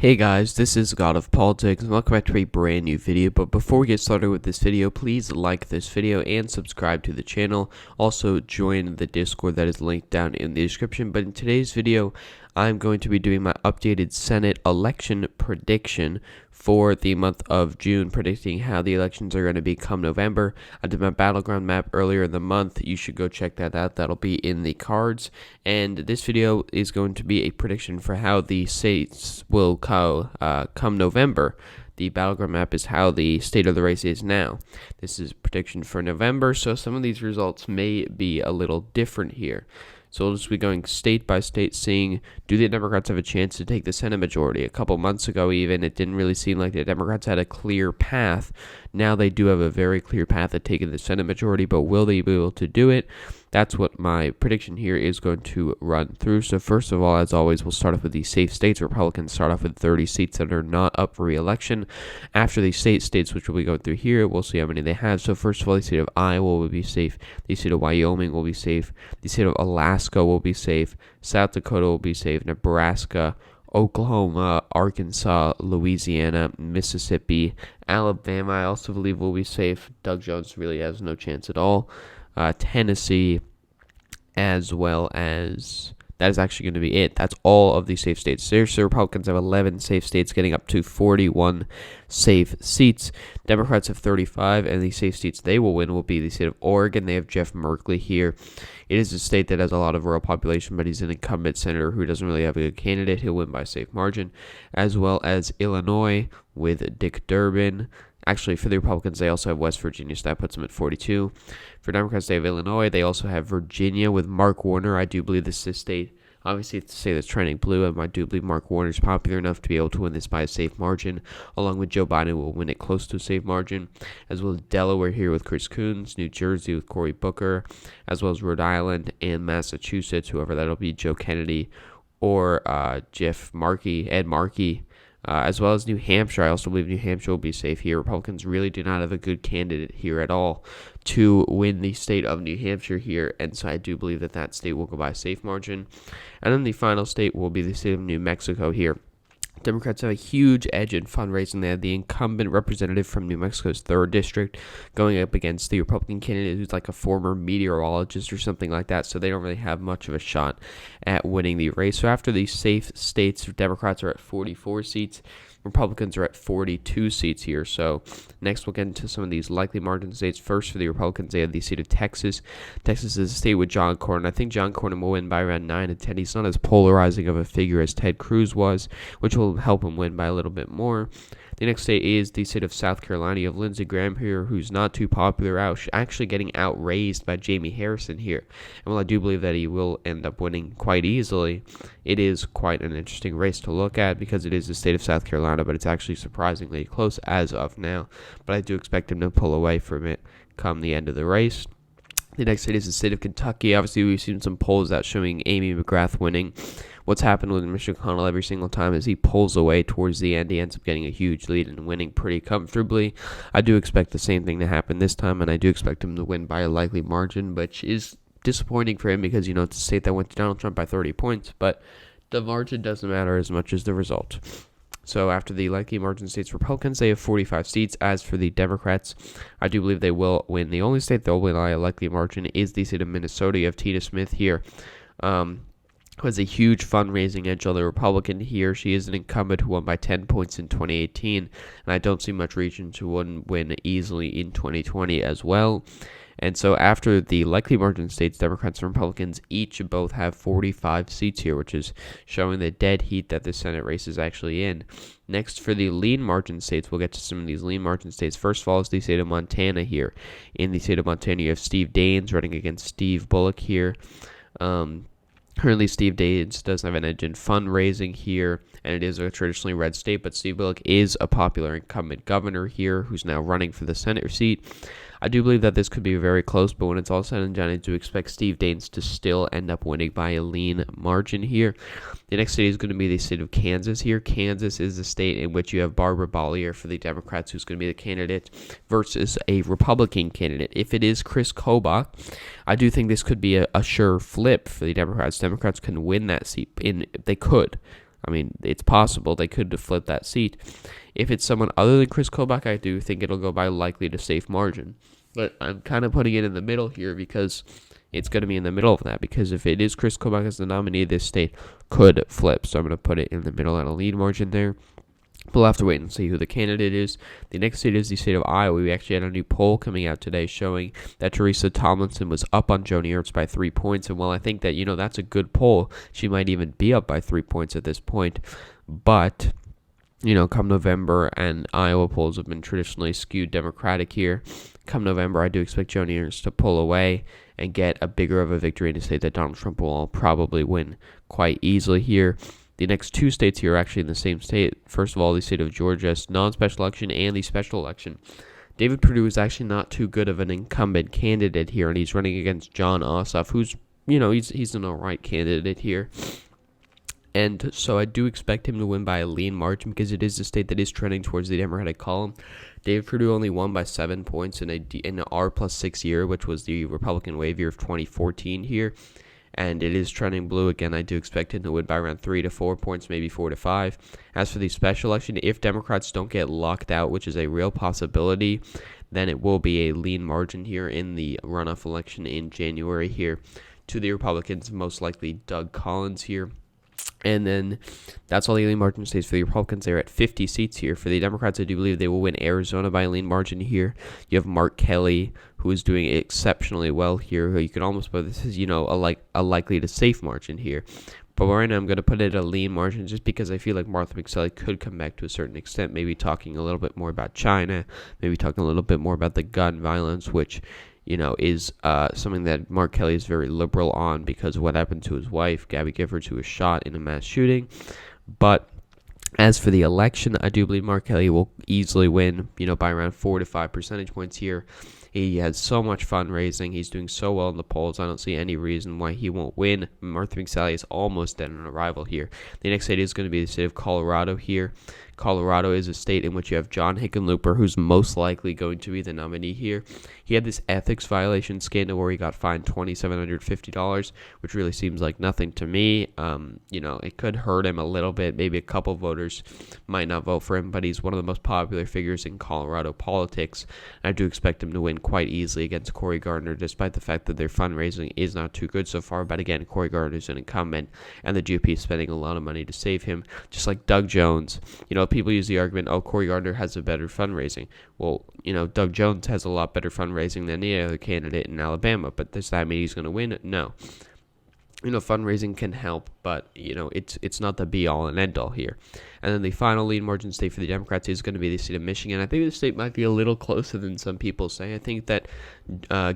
Hey guys, this is God of Politics, and welcome back to a brand new video. But before we get started with this video, please like this video and subscribe to the channel. Also, join the Discord that is linked down in the description. But in today's video, I'm going to be doing my updated Senate election prediction for the month of June, predicting how the elections are going to be come November. I did my battleground map earlier in the month. You should go check that out. That'll be in the cards. And this video is going to be a prediction for how the states will come November. The battleground map is how the state of the race is now. This is prediction for November, so some of these results may be a little different here. So we'll just be going state by state, seeing, do the Democrats have a chance to take the Senate majority? A couple months ago even, it didn't really seem like the Democrats had a clear path. Now they do have a very clear path of taking the Senate majority, but will they be able to do it? That's what my prediction here is going to run through. So first of all, as always, we'll start off with the safe states. Republicans start off with 30 seats that are not up for re-election. After the states, which we'll be going through here, we'll see how many they have. So first of all, the state of Iowa will be safe. The state of Wyoming will be safe. The state of Alaska will be safe. South Dakota will be safe. Nebraska, Oklahoma, Arkansas, Louisiana, Mississippi, Alabama, I also believe will be safe. Doug Jones really has no chance at all. Tennessee, as well as that is actually going to be it. That's all of the safe states. Seriously, Republicans have 11 safe states, getting up to 41 safe seats. Democrats have 35, and the safe seats they will win will be the state of Oregon. They have Jeff Merkley here. It is a state that has a lot of rural population, but he's an incumbent senator who doesn't really have a good candidate. He'll win by a safe margin, as well as Illinois with Dick Durbin. Actually, for the Republicans, they also have West Virginia, so that puts them at 42. For Democrats, they have Illinois. They also have Virginia with Mark Warner. I do believe this is a state, obviously it's a state that's trending blue, and I do believe Mark Warner is popular enough to be able to win this by a safe margin, along with Joe Biden will win it close to a safe margin, as well as Delaware here with Chris Coons, New Jersey with Cory Booker, as well as Rhode Island and Massachusetts, whoever that'll be, Joe Kennedy or Ed Markey. As well as New Hampshire. I also believe New Hampshire will be safe here. Republicans really do not have a good candidate here at all to win the state of New Hampshire here, and so I do believe that that state will go by a safe margin. And then the final state will be the state of New Mexico here. Democrats have a huge edge in fundraising. They have the incumbent representative from New Mexico's 3rd district going up against the Republican candidate who's like a former meteorologist or something like that, so they don't really have much of a shot at winning the race. So after these safe states, Democrats are at 44 seats. Republicans are at 42 seats here. So next we'll get into some of these likely margin states. First, for the Republicans, they have the state of Texas. Texas is a state with John Cornyn. I think John Cornyn will win by around 9 to 10. He's not as polarizing of a figure as Ted Cruz was, which will help him win by a little bit more. The next state is the state of South Carolina. You have Lindsey Graham here, who's not too popular, actually getting outraised by Jamie Harrison here. And while I do believe that he will end up winning quite easily, it is quite an interesting race to look at because it is the state of South Carolina, but it's actually surprisingly close as of now. But I do expect him to pull away from it come the end of the race. The next state is the state of Kentucky. Obviously, we've seen some polls out showing Amy McGrath winning. What's happened with Mitch McConnell every single time is he pulls away towards the end. He ends up getting a huge lead and winning pretty comfortably. I do expect the same thing to happen this time, and I do expect him to win by a likely margin, which is disappointing for him because, it's a state that went to Donald Trump by 30 points, but the margin doesn't matter as much as the result. So after the likely margin states, Republicans, they have 45 seats. As for the Democrats, I do believe they will win. The only state that will win by a likely margin is the state of Minnesota. You have Tina Smith here, who has a huge fundraising edge on the Republican here. She is an incumbent who won by 10 points in 2018, and I don't see much reason to win easily in 2020 as well. And so after the likely margin states, Democrats and Republicans both have 45 seats here, which is showing the dead heat that the Senate race is actually in. Next, for the lean margin states, we'll get to some of these lean margin states. First of all is the state of Montana here. In the state of Montana, you have Steve Daines running against Steve Bullock here. Currently, Steve Daines doesn't have an edge in fundraising here, and it is a traditionally red state, but Steve Bullock is a popular incumbent governor here who's now running for the Senate seat. I do believe that this could be very close, but when it's all said and done, I do expect Steve Daines to still end up winning by a lean margin here. The next state is going to be the state of Kansas here. Kansas is the state in which you have Barbara Bollier for the Democrats, who's going to be the candidate, versus a Republican candidate. If it is Chris Kobach, I do think this could be a sure flip for the Democrats. Democrats can win that seat. They could. I mean, it's possible they could flip that seat. If it's someone other than Chris Kobach, I do think it'll go by likely to safe margin. But I'm kind of putting it in the middle here because it's going to be in the middle of that. Because if it is Chris Kobach as the nominee, this state could flip. So I'm going to put it in the middle at a lead margin there. We'll have to wait and see who the candidate is. The next state is the state of Iowa. We actually had a new poll coming out today showing that Teresa Tomlinson was up on Joni Ernst by 3 points. And while I think that, that's a good poll, she might even be up by 3 points at this point. But, come November, and Iowa polls have been traditionally skewed Democratic here. Come November, I do expect Joni Ernst to pull away and get a bigger of a victory in a state that Donald Trump will probably win quite easily here. The next two states here are actually in the same state. First of all, the state of Georgia's non-special election and the special election. David Perdue is actually not too good of an incumbent candidate here, and he's running against Jon Ossoff, who's, he's an alright candidate here. And so I do expect him to win by a lean margin because it is a state that is trending towards the Democratic column. David Perdue only won by 7 points in an R+6 year, which was the Republican wave year of 2014 here. And it is trending blue. Again, I do expect him to win by around 3 to 4 points, maybe 4 to 5. As for the special election, if Democrats don't get locked out, which is a real possibility, then it will be a lean margin here in the runoff election in January here to the Republicans, most likely Doug Collins here. And then that's all the lean margin states for the Republicans. They're at 50 seats here. For the Democrats, I do believe they will win Arizona by a lean margin here. You have Mark Kelly, who is doing exceptionally well here. Who you could almost put this as, a likely to safe margin here. But right now, I'm going to put it at a lean margin just because I feel like Martha McSally could come back to a certain extent, maybe talking a little bit more about China, maybe talking a little bit more about the gun violence, which is something that Mark Kelly is very liberal on because of what happened to his wife, Gabby Giffords, who was shot in a mass shooting. But as for the election, I do believe Mark Kelly will easily win, by around 4 to 5 percentage points here. He has so much fundraising. He's doing so well in the polls. I don't see any reason why he won't win. Martha McSally is almost dead on arrival here. The next state is going to be the state of Colorado here. Colorado is a state in which you have John Hickenlooper, who's most likely going to be the nominee here. He had this ethics violation scandal where he got fined $2,750, which really seems like nothing to me. It could hurt him a little bit. Maybe a couple voters might not vote for him, but he's one of the most popular figures in Colorado politics. I do expect him to win quite easily against Cory Gardner, despite the fact that their fundraising is not too good so far. But again, Cory Gardner is an incumbent, and the GOP is spending a lot of money to save him, just like Doug Jones. People use the argument, Cory Gardner has a better fundraising. Well, Doug Jones has a lot better fundraising than any other candidate in Alabama, but does that mean he's going to win? No. Fundraising can help, but, it's not the be-all and end-all here. And then the final lead margin state for the Democrats is going to be the state of Michigan. I think the state might be a little closer than some people say. I think that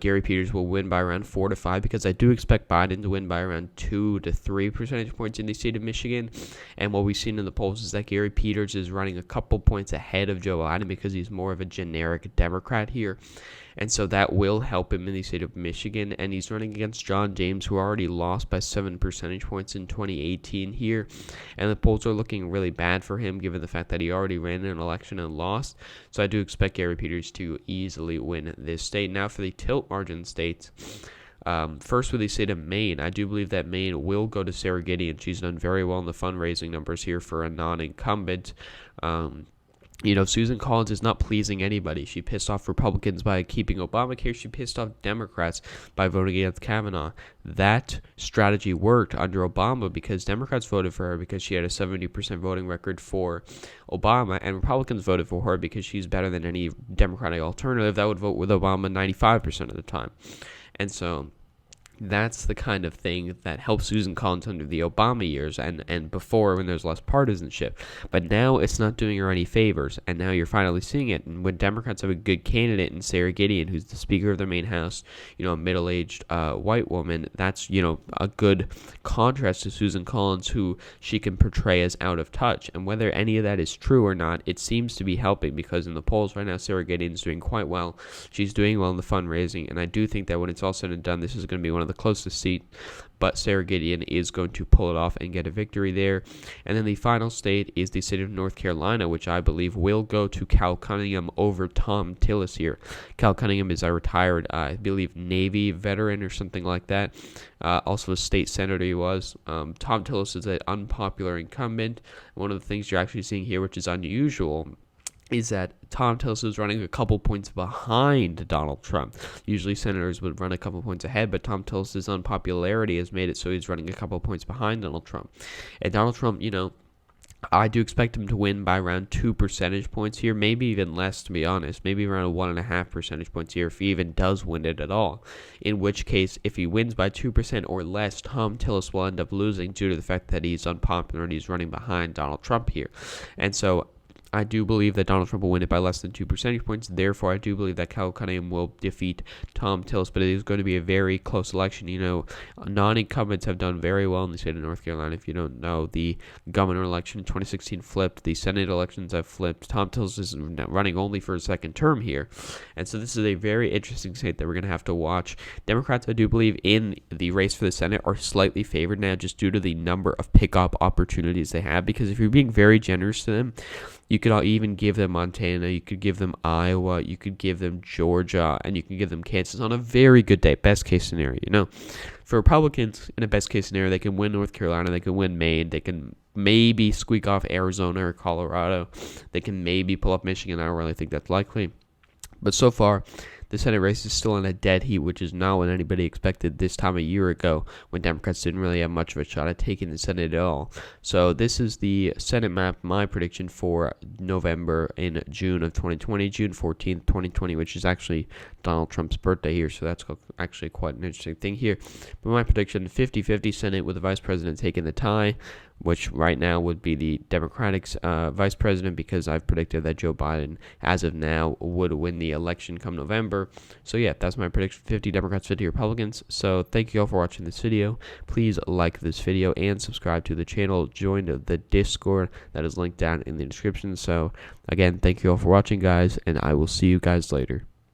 Gary Peters will win by around 4 to 5 because I do expect Biden to win by around 2 to 3 percentage points in the state of Michigan. And what we've seen in the polls is that Gary Peters is running a couple points ahead of Joe Biden because he's more of a generic Democrat here. And so that will help him in the state of Michigan. And he's running against John James, who already lost by 7 percentage points in 2018 here. And the polls are looking really bad for him, given the fact that he already ran an election and lost. So I do expect Gary Peters to easily win this state. Now for the tilt margin states. First with the state of Maine, I do believe that Maine will go to Sarah Gideon. She's done very well in the fundraising numbers here for a non-incumbent. Susan Collins is not pleasing anybody. She pissed off Republicans by keeping Obamacare. She pissed off Democrats by voting against Kavanaugh. That strategy worked under Obama because Democrats voted for her because she had a 70% voting record for Obama, and Republicans voted for her because she's better than any Democratic alternative that would vote with Obama 95% of the time. And so that's the kind of thing that helped Susan Collins under the Obama years and before when there's less partisanship. But now it's not doing her any favors, and now you're finally seeing it. And when Democrats have a good candidate in Sarah Gideon, who's the Speaker of the Maine House, a middle-aged white woman, that's, a good contrast to Susan Collins, who she can portray as out of touch. And whether any of that is true or not, it seems to be helping because in the polls right now, Sarah Gideon's doing quite well. She's doing well in the fundraising, and I do think that when it's all said and done, this is going to be one of the closest seat, but Sarah Gideon is going to pull it off and get a victory there. And then the final state is the state of North Carolina, which I believe will go to Cal Cunningham over Thom Tillis here. Cal Cunningham is a retired, I believe, Navy veteran or something like that. Also a state senator he was. Thom Tillis is an unpopular incumbent. One of the things you're actually seeing here, which is unusual, is that Thom Tillis is running a couple points behind Donald Trump. Usually senators would run a couple points ahead, but Thom Tillis' unpopularity has made it so he's running a couple points behind Donald Trump. And Donald Trump, I do expect him to win by around 2 percentage points here, maybe even less, to be honest, maybe around 1.5 percentage points here if he even does win it at all. In which case, if he wins by 2% or less, Thom Tillis will end up losing due to the fact that he's unpopular and he's running behind Donald Trump here. And so I do believe that Donald Trump will win it by less than 2 percentage points. Therefore, I do believe that Cal Cunningham will defeat Thom Tillis, but it is going to be a very close election. Non-incumbents have done very well in the state of North Carolina. If you don't know, the governor election in 2016 flipped. The Senate elections have flipped. Thom Tillis is running only for a second term here. And so this is a very interesting state that we're going to have to watch. Democrats, I do believe, in the race for the Senate are slightly favored now just due to the number of pickup opportunities they have, because if you're being very generous to them, you could even give them Montana, you could give them Iowa, you could give them Georgia, and you can give them Kansas on a very good day, best case scenario. For Republicans, in a best case scenario, they can win North Carolina, they can win Maine, they can maybe squeak off Arizona or Colorado, they can maybe pull up Michigan. I don't really think that's likely. But so far, the Senate race is still in a dead heat, which is not what anybody expected this time a year ago when Democrats didn't really have much of a shot at taking the Senate at all. So this is the Senate map, my prediction for November and June of 2020, June 14th, 2020, which is actually Donald Trump's birthday here. So that's actually quite an interesting thing here. But my prediction, 50-50 Senate with the vice president taking the tie, which right now would be the Democratic vice president, because I've predicted that Joe Biden, as of now, would win the election come November. So yeah, that's my prediction, 50 Democrats, 50 Republicans. So thank you all for watching this video. Please like this video and subscribe to the channel. Join the Discord that is linked down in the description. So again, thank you all for watching, guys, and I will see you guys later.